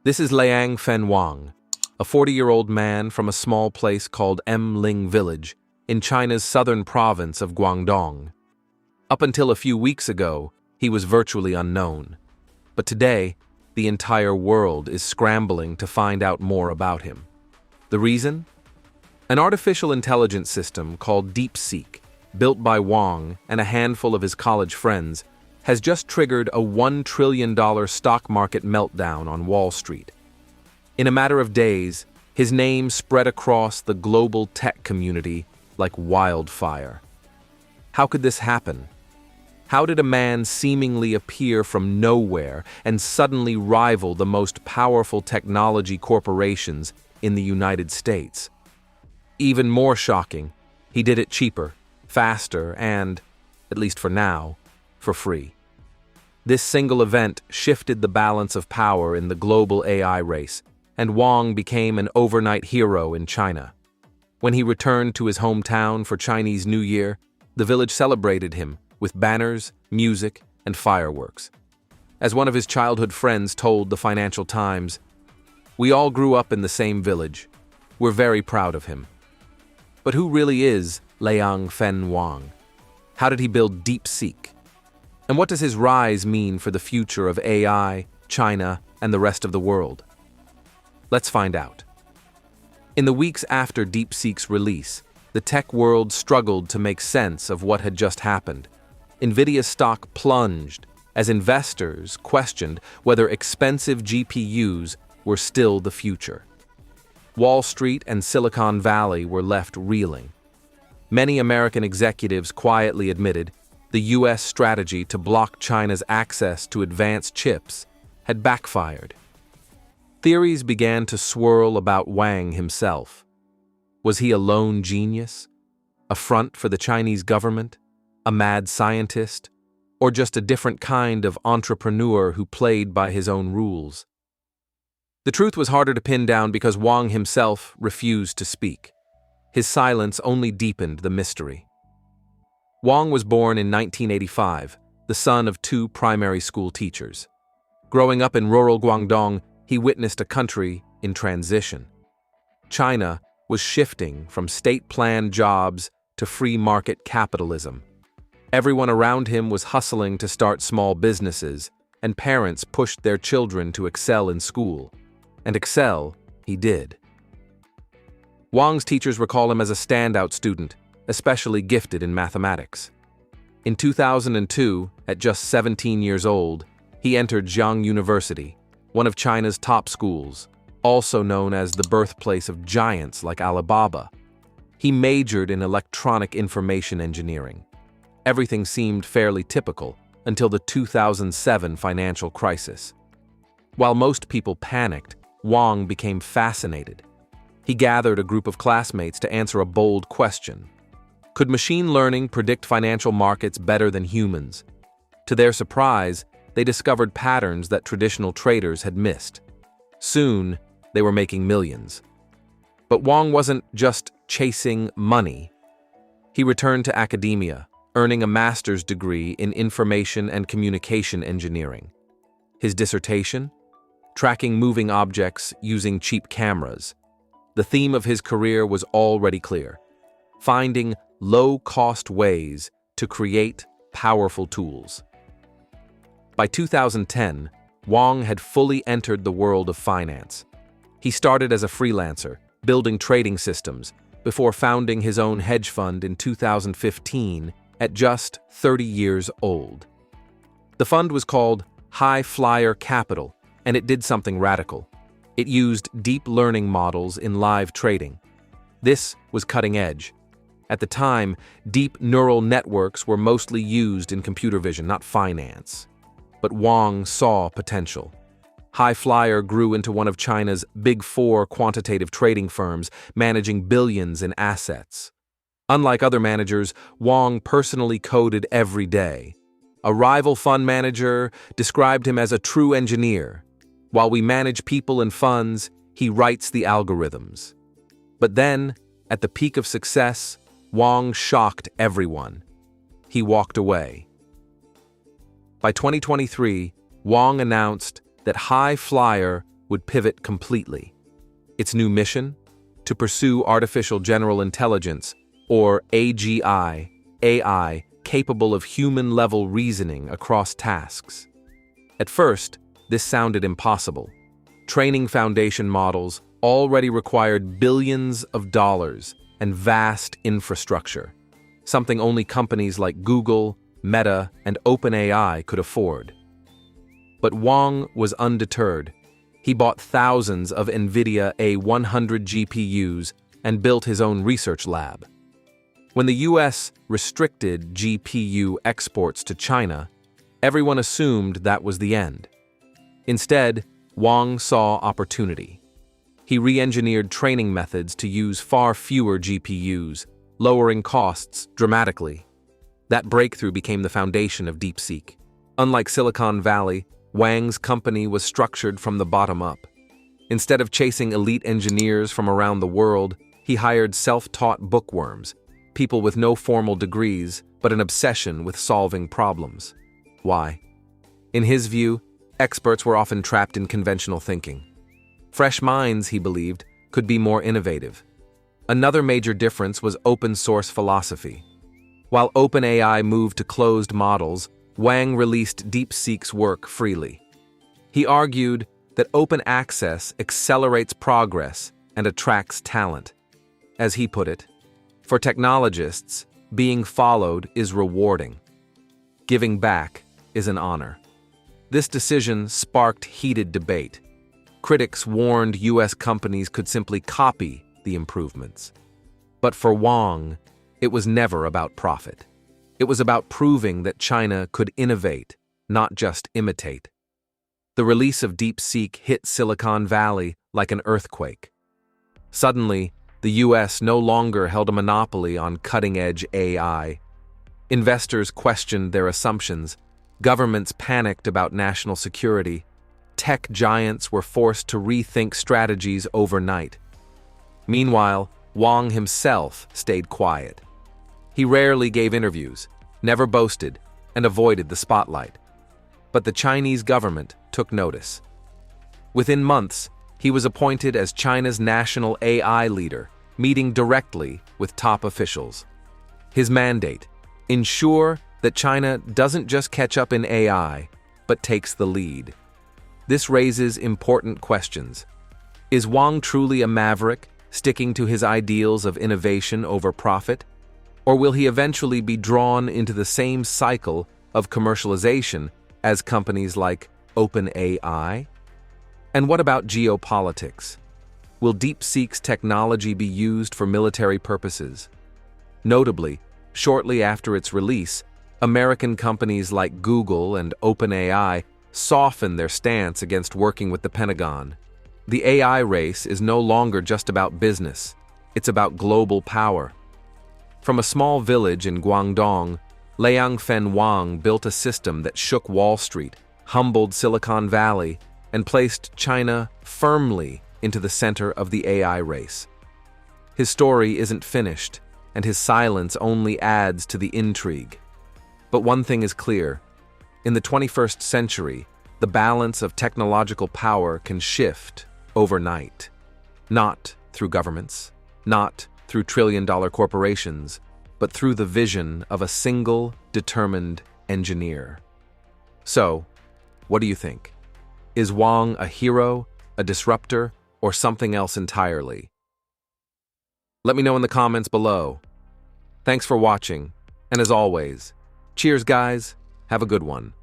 This is Liangfen Wang, a 40-year-old man from a small place called Mling Village in China's southern province of Guangdong. Up until a few weeks ago, he was virtually unknown. But today, the entire world is scrambling to find out more about him. The reason? An artificial intelligence system called DeepSeek, built by Wang and a handful of his college friends, has just triggered a $1 trillion stock market meltdown on Wall Street. In a matter of days, his name spread across the global tech community like wildfire. How could this happen? How did a man seemingly appear from nowhere and suddenly rival the most powerful technology corporations in the United States? Even more shocking, he did it cheaper, faster, and, at least for now, for free. This single event shifted the balance of power in the global AI race, and Wang became an overnight hero in China. When he returned to his hometown for Chinese New Year, the village celebrated him with banners, music, and fireworks. As one of his childhood friends told the Financial Times, "We all grew up in the same village. We're very proud of him." But who really is Liangfen Wang? How did he build DeepSeek? And what does his rise mean for the future of AI, China, and the rest of the world? Let's find out. In the weeks after DeepSeek's release, the tech world struggled to make sense of what had just happened. Nvidia's stock plunged as investors questioned whether expensive GPUs were still the future. Wall Street and Silicon Valley were left reeling. Many American executives quietly admitted the U.S. strategy to block China's access to advanced chips had backfired. Theories began to swirl about Wang himself. Was he a lone genius? A front for the Chinese government? A mad scientist? Or just a different kind of entrepreneur who played by his own rules? The truth was harder to pin down because Wang himself refused to speak. His silence only deepened the mystery. Wang was born in 1985, the son of two primary school teachers. Growing up in rural Guangdong, he witnessed a country in transition. China was shifting from state-planned jobs to free market capitalism. Everyone around him was hustling to start small businesses, and parents pushed their children to excel in school. And excel he did. Wang's teachers recall him as a standout student, especially gifted in mathematics. In 2002, at just 17 years old, he entered Jiang University, one of China's top schools, also known as the birthplace of giants like Alibaba. He majored in electronic information engineering. Everything seemed fairly typical until the 2007 financial crisis. While most people panicked, Wang became fascinated. He gathered a group of classmates to answer a bold question. Could machine learning predict financial markets better than humans? To their surprise, they discovered patterns that traditional traders had missed. Soon, they were making millions. But Wang wasn't just chasing money. He returned to academia, earning a master's degree in information and communication engineering. His dissertation? Tracking moving objects using cheap cameras. The theme of his career was already clear: finding low-cost ways to create powerful tools. By 2010, Wang had fully entered the world of finance. He started as a freelancer, building trading systems, before founding his own hedge fund in 2015 at just 30 years old. The fund was called High Flyer Capital, and it did something radical. It used deep learning models in live trading. This was cutting edge. At the time, deep neural networks were mostly used in computer vision, not finance. But Wang saw potential. High Flyer grew into one of China's big four quantitative trading firms, managing billions in assets. Unlike other managers, Wang personally coded every day. A rival fund manager described him as a true engineer. While we manage people and funds, he writes the algorithms. But then, at the peak of success, Wang shocked everyone. He walked away. By 2023, Wang announced that High Flyer would pivot completely. Its new mission? To pursue artificial general intelligence, or AGI, AI, capable of human-level reasoning across tasks. At first, this sounded impossible. Training foundation models already required billions of dollars and vast infrastructure, something only companies like Google, Meta, and OpenAI could afford. But Wang was undeterred. He bought thousands of NVIDIA A100 GPUs and built his own research lab. When the US restricted GPU exports to China, everyone assumed that was the end. Instead, Wang saw opportunity. He re-engineered training methods to use far fewer GPUs, lowering costs dramatically. That breakthrough became the foundation of DeepSeek. Unlike Silicon Valley, Wang's company was structured from the bottom up. Instead of chasing elite engineers from around the world, he hired self-taught bookworms, people with no formal degrees, but an obsession with solving problems. Why? In his view, experts were often trapped in conventional thinking. Fresh minds, he believed, could be more innovative. Another major difference was open-source philosophy. While OpenAI moved to closed models, Wang released DeepSeek's work freely. He argued that open access accelerates progress and attracts talent. As he put it, for technologists, being followed is rewarding. Giving back is an honor. This decision sparked heated debate. Critics warned US companies could simply copy the improvements. But for Wang, it was never about profit. It was about proving that China could innovate, not just imitate. The release of DeepSeek hit Silicon Valley like an earthquake. Suddenly, the US no longer held a monopoly on cutting-edge AI. Investors questioned their assumptions, governments panicked about national security, tech giants were forced to rethink strategies overnight. Meanwhile, Wang himself stayed quiet. He rarely gave interviews, never boasted, and avoided the spotlight. But the Chinese government took notice. Within months, he was appointed as China's national AI leader, meeting directly with top officials. His mandate: ensure that China doesn't just catch up in AI, but takes the lead. This raises important questions. Is Wang truly a maverick, sticking to his ideals of innovation over profit? Or will he eventually be drawn into the same cycle of commercialization as companies like OpenAI? And what about geopolitics? Will DeepSeek's technology be used for military purposes? Notably, shortly after its release, American companies like Google and OpenAI softened their stance against working with the Pentagon. The AI race is no longer just about business, it's about global power. From a small village in Guangdong, Liangfen Wang built a system that shook Wall Street, humbled Silicon Valley, and placed China firmly into the center of the AI race. His story isn't finished, and his silence only adds to the intrigue. But one thing is clear. In the 21st century, the balance of technological power can shift overnight. Not through governments, not through trillion-dollar corporations, but through the vision of a single, determined engineer. So, what do you think? Is Wang a hero, a disruptor, or something else entirely? Let me know in the comments below. Thanks for watching, and as always, cheers guys, have a good one.